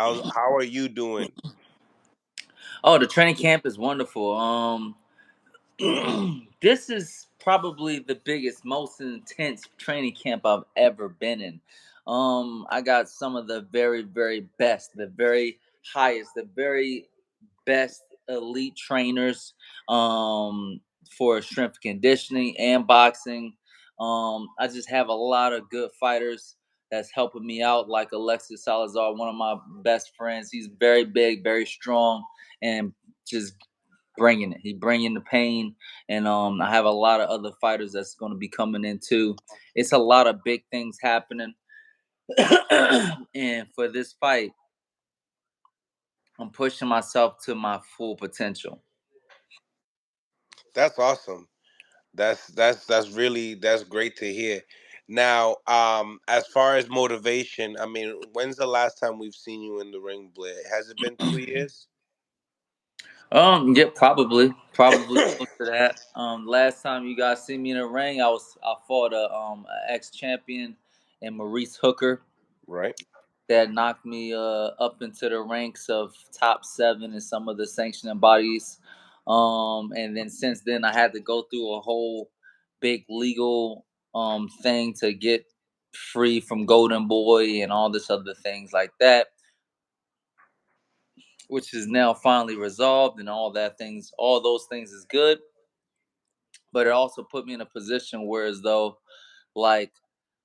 How are you doing? Oh, the training camp is wonderful. This is probably the biggest, most intense training camp I've ever been in. I got some of the very, very best, the very highest, the very best elite trainers for strength conditioning and boxing. I just have a lot of good fighters that's helping me out, like Alexis Salazar, one of my best friends. He's very big, very strong, and just bringing it. He bringing the pain, and I have a lot of other fighters that's going to be coming in too. It's a lot of big things happening, and for this fight, I'm pushing myself to my full potential. That's awesome. That's great to hear. Now, as far as motivation, I mean, when's the last time we've seen you in the ring, Blair? Has it been 2 years? Yeah, probably close to that. Last time you guys see me in the ring, I fought a ex champion and Maurice Hooker Right. that knocked me up into the ranks of top 7 in some of the sanctioning bodies. And then since then, I had to go through a whole big legal thing to get free from Golden Boy and all this other things like that, which is now finally resolved, and all those things is good. But it also put me in a position where, as though, like,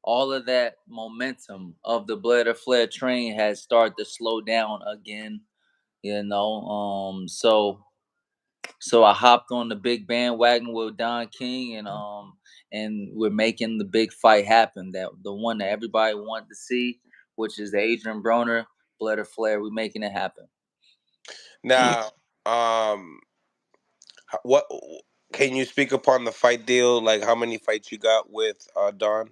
all of that momentum of the Blair to Flair train has started to slow down again. So I hopped on the big bandwagon with Don King, and we're making the big fight happen. That the one that everybody wanted to see, which is the Adrien Broner Blair to Flair. We're making it happen. Now, what can you speak upon the fight deal? Like, how many fights you got with Don?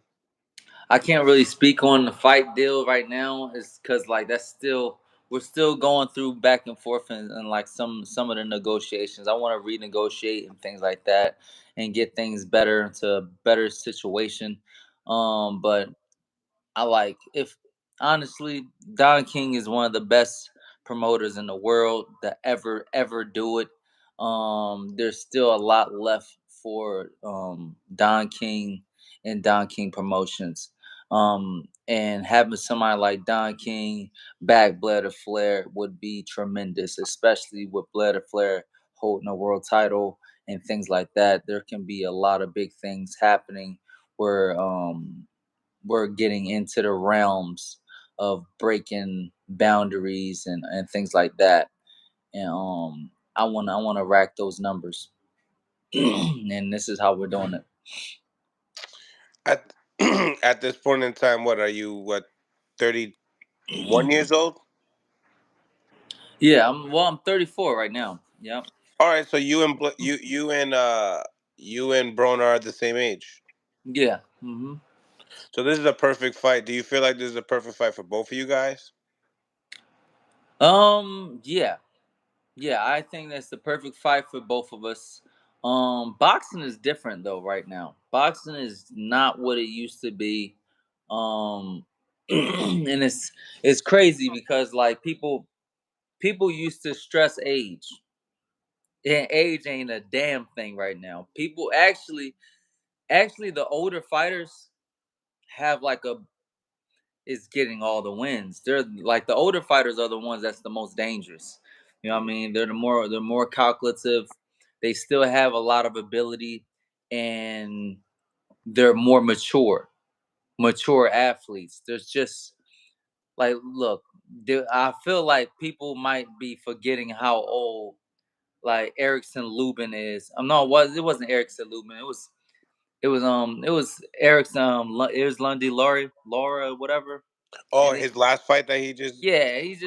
I can't really speak on the fight deal right now, is because, like, that's still, we're still going through back and forth, and like some of the negotiations. I want to renegotiate and things like that, and get things better into a better situation. But I like, if honestly, Don King is one of the best promoters in the world that ever do it. There's still a lot left for Don King and Don King Promotions. And having somebody like Don King back Blair to Flair would be tremendous, especially with Blair to Flair holding a world title and things like that. There can be a lot of big things happening where we're getting into the realms of breaking boundaries and things like that. And I wanna rack those numbers. And this is how we're doing it. At at this point in time, what are you? What, 31 years old? Yeah, I'm 34 right now. Yep. All right, so you and Broner are the same age. Yeah. So this is a perfect fight. Do you feel like this is a perfect fight for both of you guys? Yeah. Yeah, I think that's the perfect fight for both of us. Boxing is different though right now. Boxing is not what it used to be. And it's crazy because, like, people used to stress age, and age ain't a damn thing right now. People actually the older fighters have like a is getting all the wins. They're like, the older fighters are the ones that's the most dangerous. You know what I mean? They're more calculative. They still have a lot of ability, and they're more mature athletes. There's just, like, look, I feel like people might be forgetting how old, like, Erickson Lubin is. No, it wasn't Erickson Lubin. It was Erickson. It was Lundy Laura, whatever. Oh, And they, his last fight that he just. yeah, he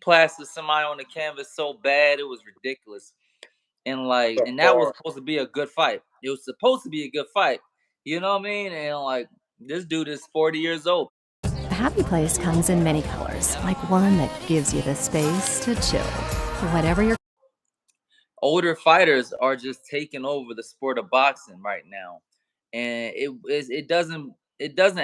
plastered somebody on the canvas so bad it was ridiculous. And, like, The and that was bar. supposed to be a good fight. It was supposed to be a good fight. You know what I mean? And, like, this dude is 40 years old. A happy place comes in many colors, like one that gives you the space to chill. Whatever your Older fighters are just taking over the sport of boxing right now, and it doesn't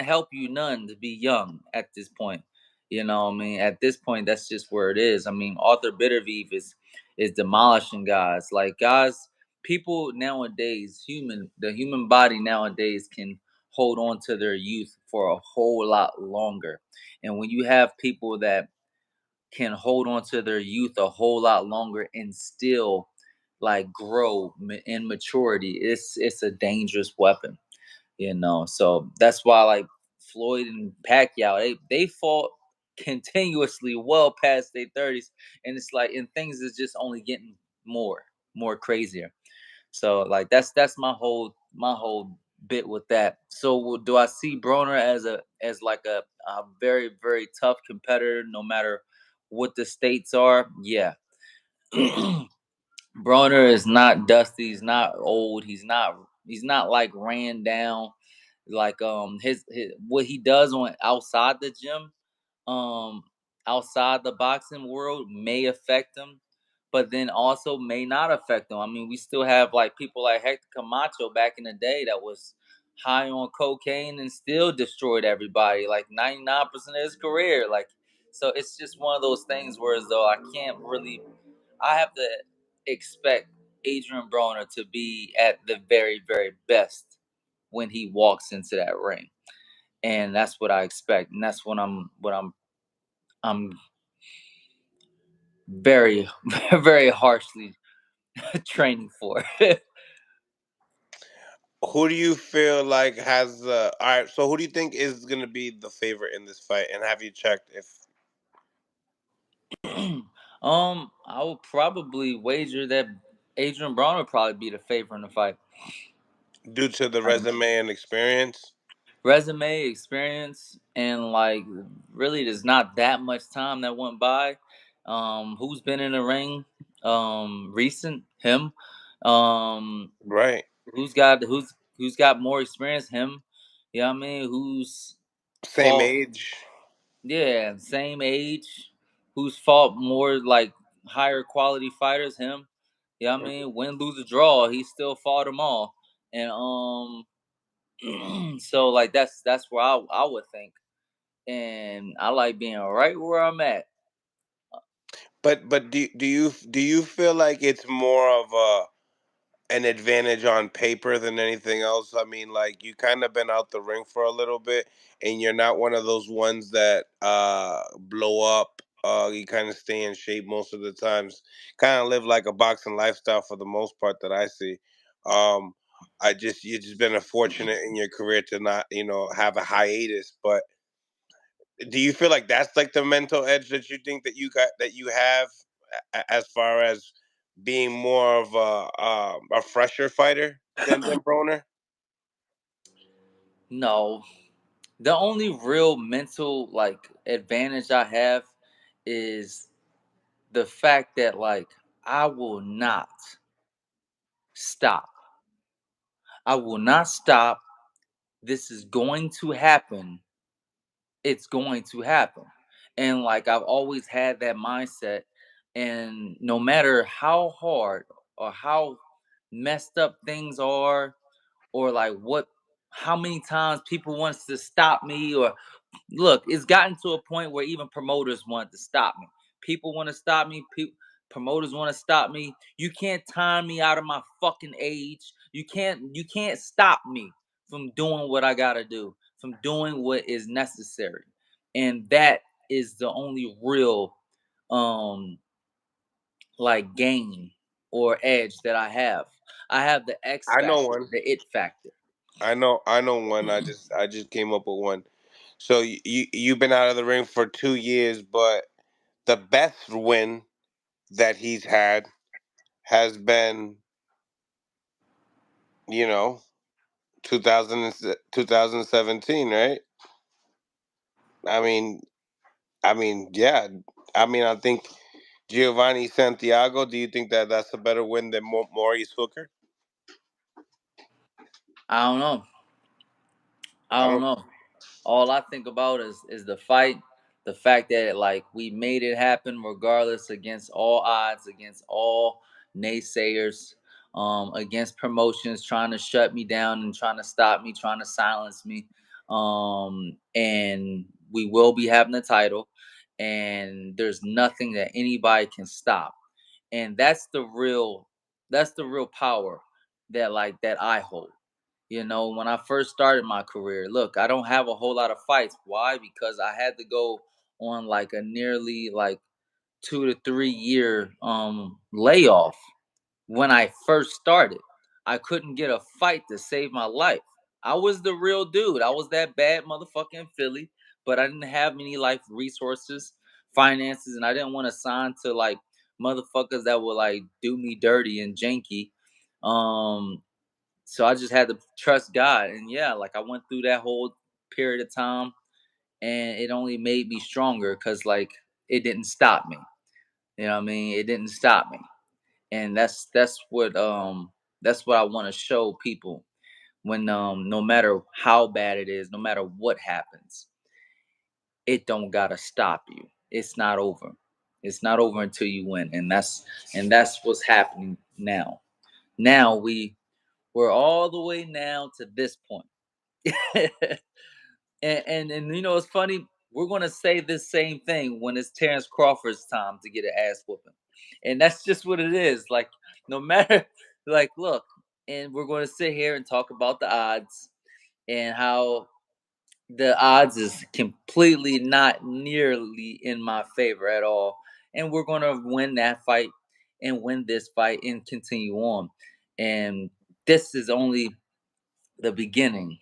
help you none to be young at this point. You know, I mean, at this point, that's just where it is. I mean, Arthur Bittervieve is demolishing guys. Like guys, people nowadays, the human body nowadays can hold on to their youth for a whole lot longer. And when you have people that can hold on to their youth a whole lot longer and still like grow in maturity, it's a dangerous weapon, you know. So that's why like Floyd and Pacquiao, they fought continuously well past their 30s, and it's like, and things is just only getting more crazier. So like that's my whole bit with that. So do I see Broner as like a very very tough competitor no matter what the states are? Yeah. Broner is not dusty. He's not old. He's not like ran down. Like his what he does on outside the gym, um outside the boxing world may affect him, but then also may not affect him. I mean, we still have like people like Hector Camacho back in the day that was high on cocaine and still destroyed everybody like 99% of his career. Like, so it's just one of those things where as though I have to expect Adrien Broner to be at the very, very best when he walks into that ring. And that's what I expect. And that's what I'm very, very harshly training for. Who do you feel like has the all right? So who do you think is gonna be the favorite in this fight? And have you checked if I would probably wager that Adrien Broner would probably be the favorite in the fight. due to the Like, resume and experience? resume, experience, and like really there's not that much time that went by. Who's been in the ring? Recent him. Um, Right, who's got more experience? Him. You know what I mean? Who's same fought? age. Yeah, same age. Who's fought more like higher quality fighters? Him. You know what I mean? Win, lose, or draw, he still fought them all. And so like that's where I would think. And I like being right where I'm at. But do you feel like it's more of a an advantage on paper than anything else? I mean, like you kind of been out the ring for a little bit, and you're not one of those ones that blow up. You kind of stay in shape most of the times. Kind of live like a boxing lifestyle for the most part that I see. Um, you just been fortunate in your career to not have a hiatus. But do you feel like that's like the mental edge that you think that you have as far as being more of a fresher fighter than Broner? No, the only real mental like advantage I have is the fact that like I will not stop. I will not stop. This is going to happen. It's going to happen. And like I've always had that mindset, and no matter how hard or how messed up things are, or like what how many times people wants to stop me, or look, it's gotten to a point where even promoters want to stop me. People want to stop me. Promoters want to stop me. You can't time me out of my fucking age. You can't stop me from doing what I gotta do, from doing what is necessary. And that is the only real um like gain or edge that I have. I have the X I know factor, one. the it factor. I know one. I just came up with one. So you've been out of the ring for 2 years, but the best win that he's had has been, you know, 2017, right? I mean, yeah. I mean, I think Giovanni Santiago. Do you think that that's a better win than Maurice Hooker? I don't know. I I don't don't. know. All I think about is the fight, the fact that like we made it happen regardless, against all odds, against all naysayers, against promotions trying to shut me down and trying to stop me, trying to silence me. And we will be having the title. and there's nothing that anybody can stop. And that's the real power that I hold. When I first started my career, look, I don't have a whole lot of fights. Why? Because I had to go on like a nearly like 2 to 3 year layoff when I first started. I couldn't get a fight to save my life. I was the real dude. I was that bad motherfucker in Philly, but I didn't have any life resources, finances, and I didn't want to sign to like motherfuckers that would like do me dirty and janky. Um, so I just had to trust God. And yeah, like I went through that whole period of time, and it only made me stronger because like it didn't stop me. You know what I mean? It didn't stop me. And that's what I want to show people when no matter how bad it is, no matter what happens, it don't gotta stop you. It's not over. It's not over until you win. And that's what's happening now. Now we're all the way now to this point. And it's funny. We're gonna say this same thing when it's Terrence Crawford's time to get an ass whooping, and that's just what it is. Like no matter, like look, and we're gonna sit here and talk about the odds and how the odds is completely not nearly in my favor at all, and we're gonna win that fight and win this fight and continue on, and this is only the beginning